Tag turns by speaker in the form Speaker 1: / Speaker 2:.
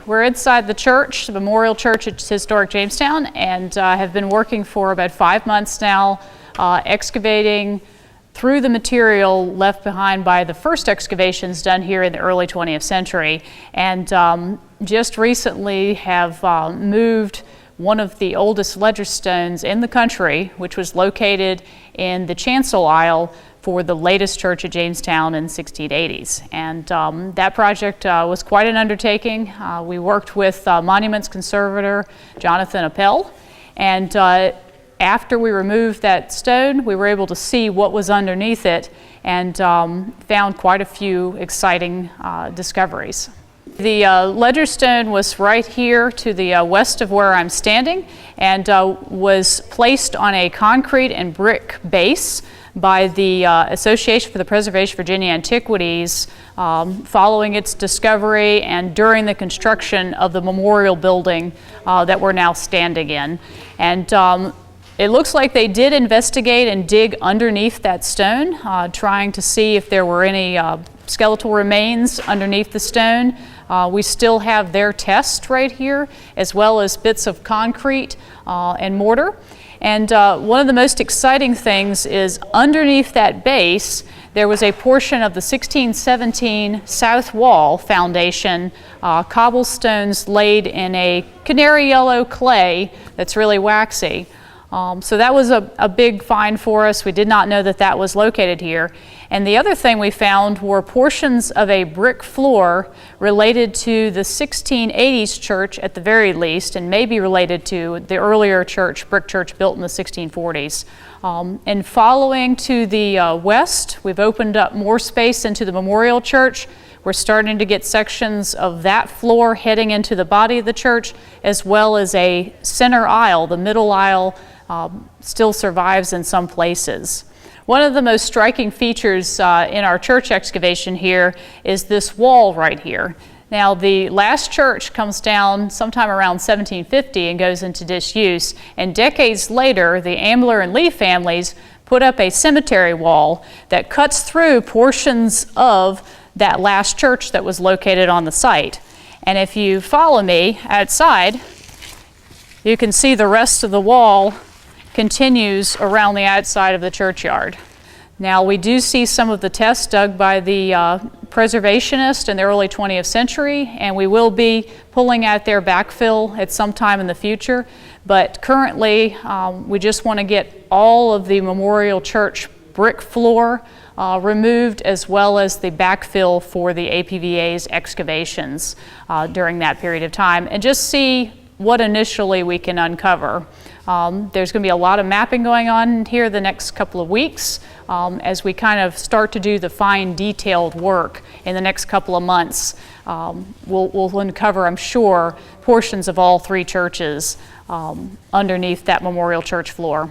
Speaker 1: We're inside the church, the Memorial Church at historic Jamestown, and have been working for about 5 months now, excavating through the material left behind by the first excavations done here in the early 20th century. And just recently have moved one of the oldest ledger stones in the country, which was located in the chancel aisle for the latest church at Jamestown in the 1680s. And that project was quite an undertaking. We worked with Monuments Conservator Jonathan Appel, and after we removed that stone, we were able to see what was underneath it and found quite a few exciting discoveries. The ledger stone was right here to the west of where I'm standing, and was placed on a concrete and brick base by the Association for the Preservation of Virginia Antiquities following its discovery and during the construction of the memorial building that we're now standing in. And it looks like they did investigate and dig underneath that stone, trying to see if there were any skeletal remains underneath the stone. We still have their test right here, as well as bits of concrete and mortar. And one of the most exciting things is underneath that base, there was a portion of the 1617 south wall foundation, cobblestones laid in a canary yellow clay that's really waxy. So that was a big find for us. We did not know that that was located here. And the other thing we found were portions of a brick floor related to the 1680s church at the very least, and maybe related to the earlier church, brick church built in the 1640s. And following to the west, we've opened up more space into the Memorial Church. We're starting to get sections of that floor heading into the body of the church, as well as a center aisle. The middle aisle still survives in some places. One of the most striking features in our church excavation here is this wall right here. Now, the last church comes down sometime around 1750 and goes into disuse, and decades later, the Ambler and Lee families put up a cemetery wall that cuts through portions of that last church that was located on the site. And if you follow me outside, you can see the rest of the wall continues around the outside of the churchyard. Now, we do see some of the tests dug by the preservationists in the early 20th century, and we will be pulling out their backfill at some time in the future. But currently, we just want to get all of the Memorial Church brick floor removed, as well as the backfill for the APVA's excavations during that period of time, and just see what initially we can uncover. There's going to be a lot of mapping going on here the next couple of weeks as we kind of start to do the fine detailed work in the next couple of months. We'll uncover, I'm sure, portions of all three churches underneath that Memorial Church floor.